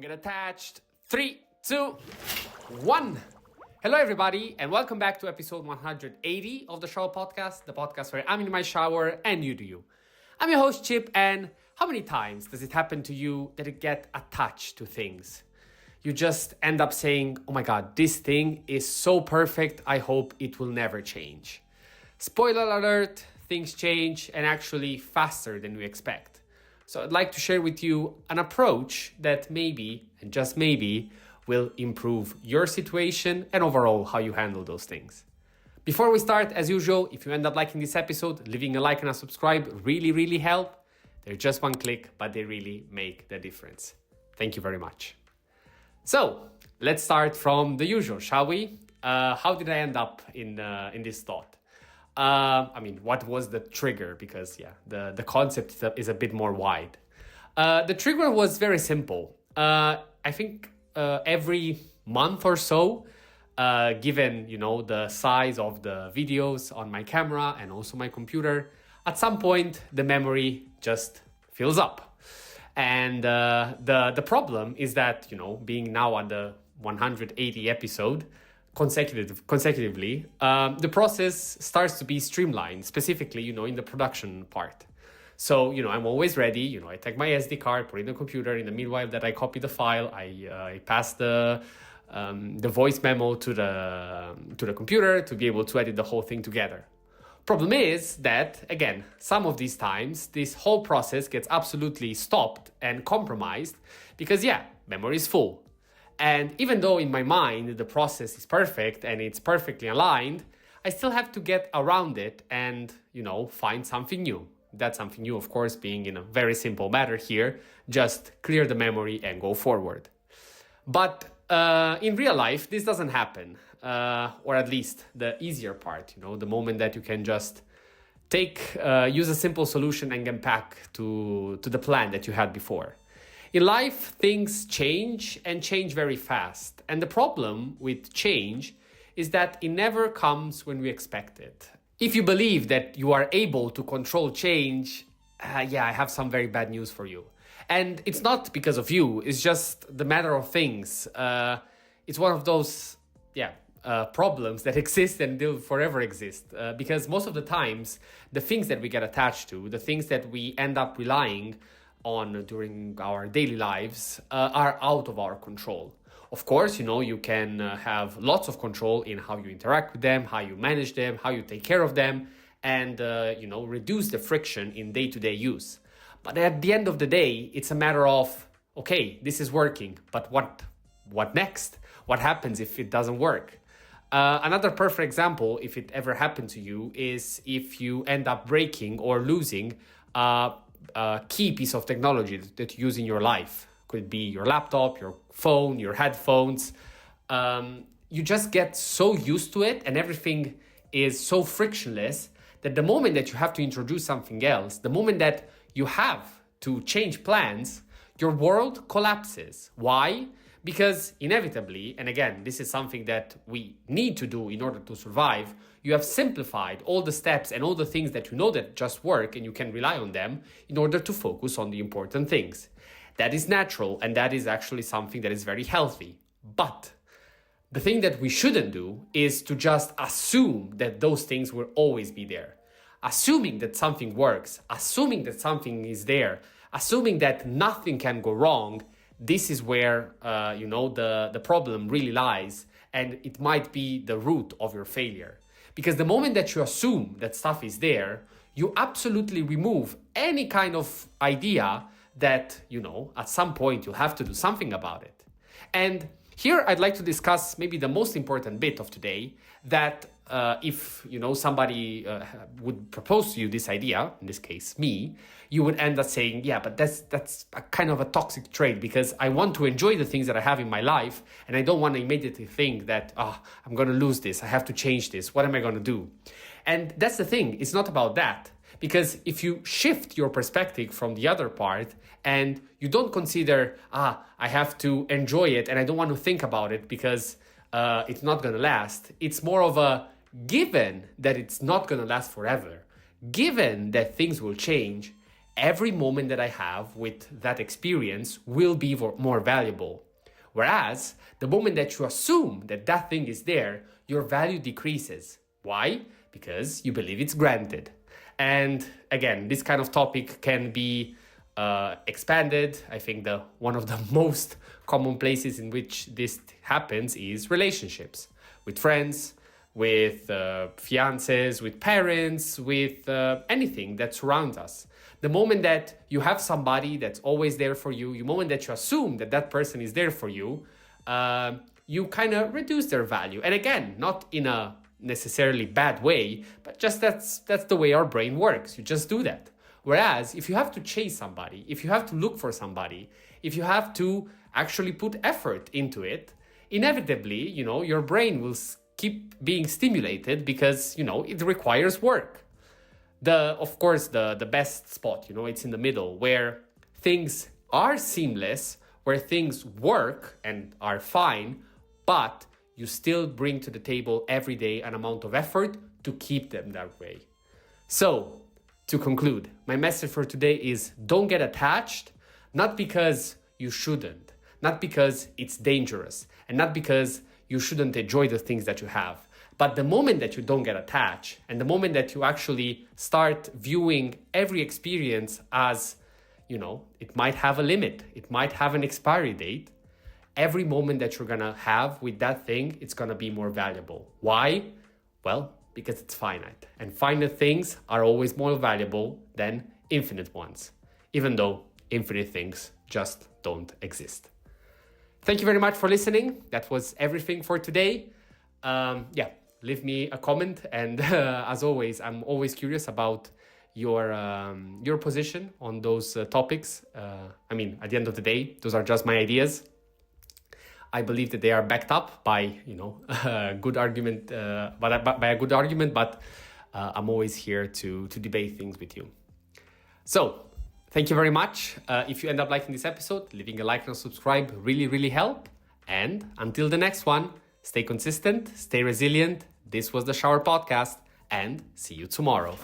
get attached. 3, 2, 1. Hello, everybody, and welcome back to episode 180 of the Shower Podcast, the podcast where I'm in my shower and you do you. I'm your host, Chip, and how many times does it happen to you that you get attached to things? You just end up saying, oh my God, this thing is so perfect, I hope it will never change. Spoiler alert, things change, and actually faster than we expect. So I'd like to share with you an approach that maybe, and just maybe, will improve your situation and overall how you handle those things. Before we start, as usual, if you end up liking this episode, leaving a like and a subscribe really help. They're just one click, but they really make the difference. Thank you very much. So let's start from the usual, shall we? How did I end up in this thought? What was the trigger? Because the concept is a bit more wide. The trigger was very simple. I think every month or so, given the size of the videos on my camera and also my computer, at some point the memory just fills up. And the problem is that being now at the 180 episode consecutively, the process starts to be streamlined, specifically in the production part. So I'm always ready. I take my SD card, put it in the computer. In the meanwhile that I copy the file, I pass the voice memo to the computer to be able to edit the whole thing together. Problem is that, again, some of these times, this whole process gets absolutely stopped and compromised because, memory is full. And even though in my mind the process is perfect and it's perfectly aligned, I still have to get around it and, find something new. That something new, of course, being in a very simple matter here, just clear the memory and go forward. But in real life, this doesn't happen, or at least the easier part, the moment that you can just use a simple solution and get back to the plan that you had before. In life, things change and change very fast. And the problem with change is that it never comes when we expect it. If you believe that you are able to control change, I have some very bad news for you. And it's not because of you, it's just the matter of things. It's one of those, problems that exist and will forever exist. Because most of the times, the things that we get attached to, the things that we end up relying on during our daily lives are out of our control. Of course, you can have lots of control in how you interact with them, how you manage them, how you take care of them, and, reduce the friction in day-to-day use. But at the end of the day, it's a matter of, okay, this is working, but what next? What happens if it doesn't work? Another perfect example, if it ever happened to you, is if you end up breaking or losing a key piece of technology that you use in your life. Could be your laptop, your phone, your headphones. You just get so used to it and everything is so frictionless that the moment that you have to introduce something else, the moment that you have to change plans, your world collapses. Why? Because inevitably, and again, this is something that we need to do in order to survive, you have simplified all the steps and all the things that that just work and you can rely on them in order to focus on the important things. That is natural and that is actually something that is very healthy. But the thing that we shouldn't do is to just assume that those things will always be there. Assuming that something works, assuming that something is there, assuming that nothing can go wrong, this is where, the problem really lies, and it might be the root of your failure. Because the moment that you assume that stuff is there, you absolutely remove any kind of idea that, at some point you'll have to do something about it. And here I'd like to discuss maybe the most important bit of today, that if somebody would propose to you this idea, in this case me, you would end up saying, but that's a kind of a toxic trait because I want to enjoy the things that I have in my life and I don't want to immediately think that I'm going to lose this, I have to change this, what am I going to do? And that's the thing, it's not about that. Because if you shift your perspective from the other part and you don't consider, I have to enjoy it and I don't want to think about it because it's not going to last. It's more of a given that it's not going to last forever, given that things will change, every moment that I have with that experience will be more valuable. Whereas the moment that you assume that that thing is there, your value decreases. Why? Because you believe it's granted. And again, this kind of topic can be expanded. I think one of the most common places in which this happens is relationships with friends, with fiancés, with parents, with anything that surrounds us. The moment that you have somebody that's always there for you, the moment that you assume that that person is there for you, you kind of reduce their value. And again, not in a necessarily bad way, but just that's the way our brain works. You just do that. Whereas if you have to chase somebody, if you have to look for somebody, if you have to actually put effort into it, inevitably, your brain will keep being stimulated because, it requires work. Of course, the best spot, it's in the middle where things are seamless, where things work and are fine, but you still bring to the table every day an amount of effort to keep them that way. So, to conclude, my message for today is don't get attached, not because you shouldn't, not because it's dangerous, and not because you shouldn't enjoy the things that you have. But the moment that you don't get attached, and the moment that you actually start viewing every experience as, it might have a limit, it might have an expiry date, every moment that you're gonna have with that thing, it's gonna be more valuable. Why? Well, because it's finite. And finite things are always more valuable than infinite ones, even though infinite things just don't exist. Thank you very much for listening. That was everything for today. Leave me a comment. And as always, I'm always curious about your position on those topics. At the end of the day, those are just my ideas. I believe that they are backed up by, a good argument, but I'm always here to debate things with you. So, thank you very much. If you end up liking this episode, leaving a like and subscribe really, really help. And until the next one, stay consistent, stay resilient. This was the Shower Podcast, and see you tomorrow.